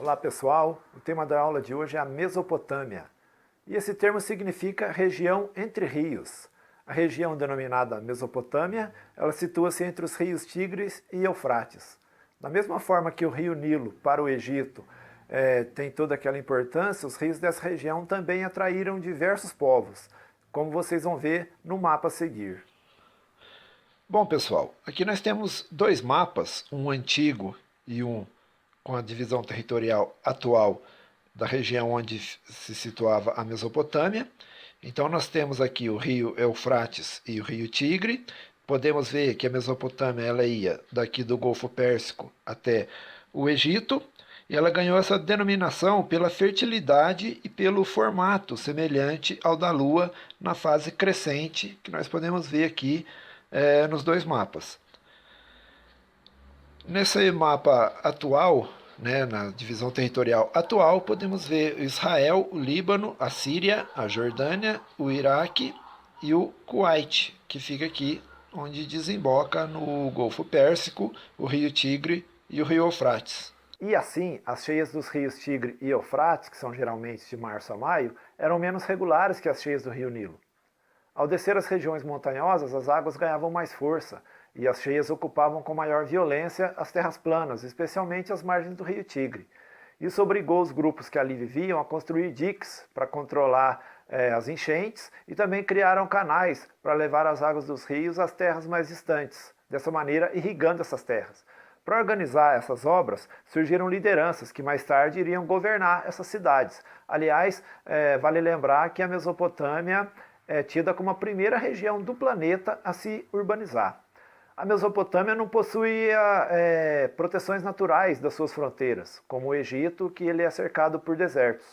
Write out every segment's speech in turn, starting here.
Olá pessoal, o tema da aula de hoje é a Mesopotâmia. E esse termo significa região entre rios. A região denominada Mesopotâmia, ela situa-se entre os rios Tigres e Eufrates. Da mesma forma que o rio Nilo para o Egito tem toda aquela importância, os rios dessa região também atraíram diversos povos, como vocês vão ver no mapa a seguir. Bom, pessoal, aqui nós temos dois mapas, um antigo e um com a divisão territorial atual da região onde se situava a Mesopotâmia. Então nós temos aqui o rio Eufrates e o rio Tigre. Podemos ver que a Mesopotâmia ela ia daqui do Golfo Pérsico até o Egito, e ela ganhou essa denominação pela fertilidade e pelo formato semelhante ao da Lua na fase crescente, que nós podemos ver aqui nos dois mapas. Nesse mapa atual, na divisão territorial atual, podemos ver Israel, o Líbano, a Síria, a Jordânia, o Iraque e o Kuwait, que fica aqui onde desemboca no Golfo Pérsico, o rio Tigre e o rio Eufrates. E assim, as cheias dos rios Tigre e Eufrates, que são geralmente de março a maio, eram menos regulares que as cheias do rio Nilo. Ao descer as regiões montanhosas, as águas ganhavam mais força e as cheias ocupavam com maior violência as terras planas, especialmente as margens do rio Tigre. Isso obrigou os grupos que ali viviam a construir diques para controlar as enchentes e também criaram canais para levar as águas dos rios às terras mais distantes, dessa maneira irrigando essas terras. Para organizar essas obras, surgiram lideranças que mais tarde iriam governar essas cidades. Aliás, vale lembrar que a Mesopotâmia é tida como a primeira região do planeta a se urbanizar. A Mesopotâmia não possuía proteções naturais das suas fronteiras, como o Egito, que ele é cercado por desertos,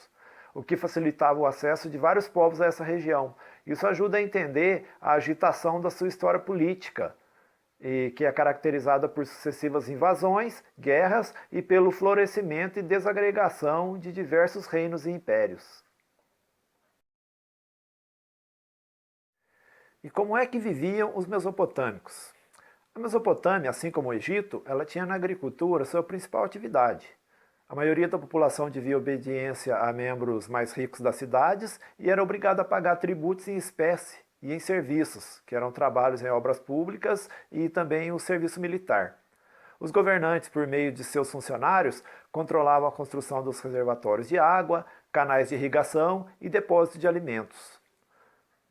o que facilitava o acesso de vários povos a essa região. Isso ajuda a entender a agitação da sua história política, que é caracterizada por sucessivas invasões, guerras e pelo florescimento e desagregação de diversos reinos e impérios. E como é que viviam os mesopotâmicos? A Mesopotâmia, assim como o Egito, ela tinha na agricultura sua principal atividade. A maioria da população devia obediência a membros mais ricos das cidades e era obrigada a pagar tributos em espécie e em serviços, que eram trabalhos em obras públicas e também o serviço militar. Os governantes, por meio de seus funcionários, controlavam a construção dos reservatórios de água, canais de irrigação e depósitos de alimentos.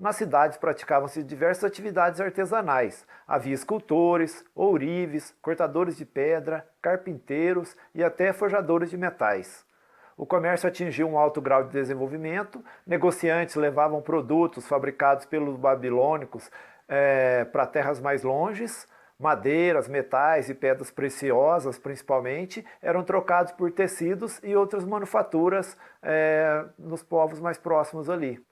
Nas cidades praticavam-se diversas atividades artesanais. Havia escultores, ourives, cortadores de pedra, carpinteiros e até forjadores de metais. O comércio atingiu um alto grau de desenvolvimento, negociantes levavam produtos fabricados pelos babilônicos para terras mais longes, madeiras, metais e pedras preciosas, principalmente, eram trocados por tecidos e outras manufaturas nos povos mais próximos ali.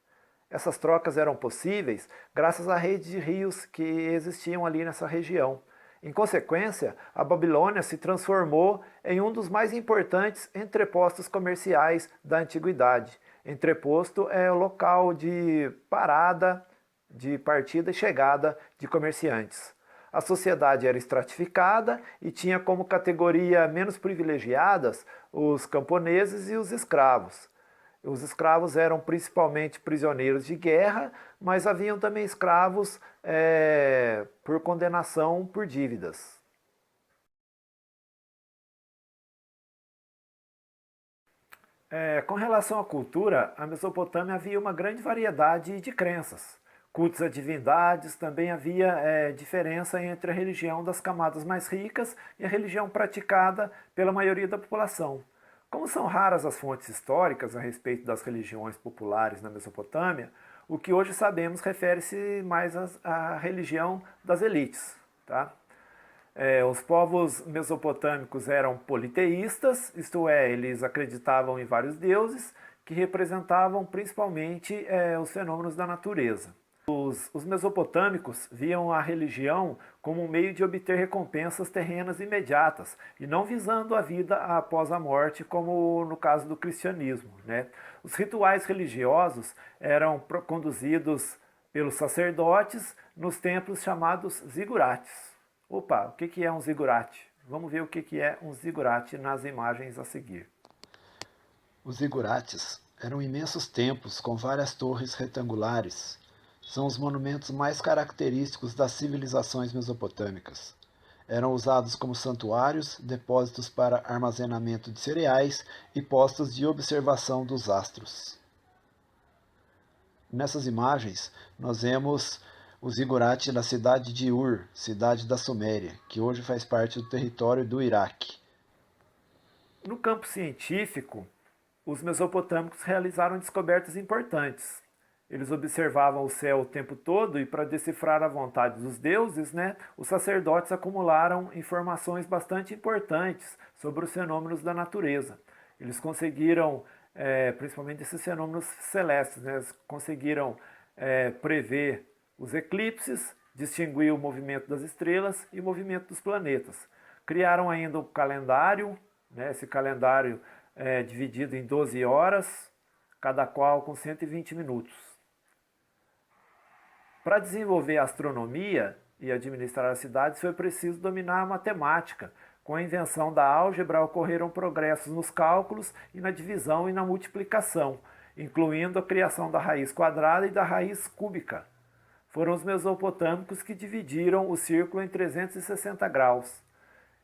Essas trocas eram possíveis graças à rede de rios que existiam ali nessa região. Em consequência, a Babilônia se transformou em um dos mais importantes entrepostos comerciais da antiguidade. Entreposto é o local de parada, de partida e chegada de comerciantes. A sociedade era estratificada e tinha como categoria menos privilegiadas os camponeses e os escravos. Os escravos eram principalmente prisioneiros de guerra, mas haviam também escravos por condenação por dívidas. Com relação à cultura, a Mesopotâmia havia uma grande variedade de crenças. Cultos a divindades, também havia diferença entre a religião das camadas mais ricas e a religião praticada pela maioria da população. Como são raras as fontes históricas a respeito das religiões populares na Mesopotâmia, o que hoje sabemos refere-se mais à religião das elites. Tá? Os povos mesopotâmicos eram politeístas, isto é, eles acreditavam em vários deuses que representavam principalmente os fenômenos da natureza. Os mesopotâmicos viam a religião como um meio de obter recompensas terrenas imediatas e não visando a vida após a morte, como no caso do cristianismo, né? Os rituais religiosos eram conduzidos pelos sacerdotes nos templos chamados zigurates. Opa, o que é um zigurate? Vamos ver o que é um zigurate nas imagens a seguir. Os zigurates eram imensos templos com várias torres retangulares. São os monumentos mais característicos das civilizações mesopotâmicas. Eram usados como santuários, depósitos para armazenamento de cereais e postos de observação dos astros. Nessas imagens, nós vemos o zigurate da cidade de Ur, cidade da Suméria, que hoje faz parte do território do Iraque. No campo científico, os mesopotâmicos realizaram descobertas importantes. Eles observavam o céu o tempo todo e, para decifrar a vontade dos deuses, os sacerdotes acumularam informações bastante importantes sobre os fenômenos da natureza. Eles conseguiram, principalmente esses fenômenos celestes, eles conseguiram prever os eclipses, distinguir o movimento das estrelas e o movimento dos planetas. Criaram ainda um calendário, esse calendário dividido em 12 horas, cada qual com 120 minutos. Para desenvolver a astronomia e administrar as cidades foi preciso dominar a matemática. Com a invenção da álgebra ocorreram progressos nos cálculos e na divisão e na multiplicação, incluindo a criação da raiz quadrada e da raiz cúbica. Foram os mesopotâmicos que dividiram o círculo em 360 graus.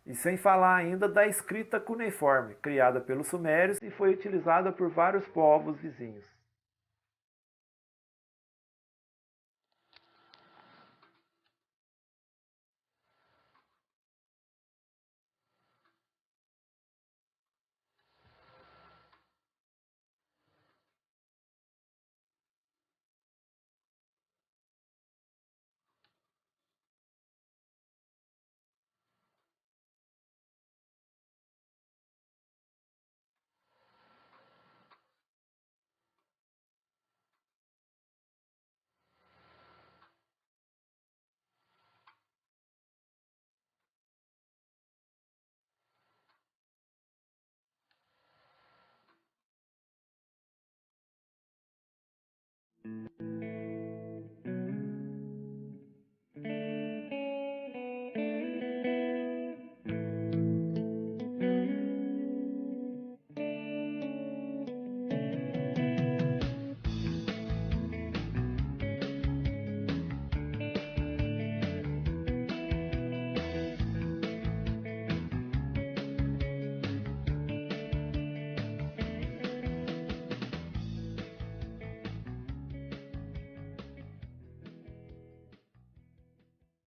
E sem falar ainda da escrita cuneiforme, criada pelos sumérios e foi utilizada por vários povos vizinhos.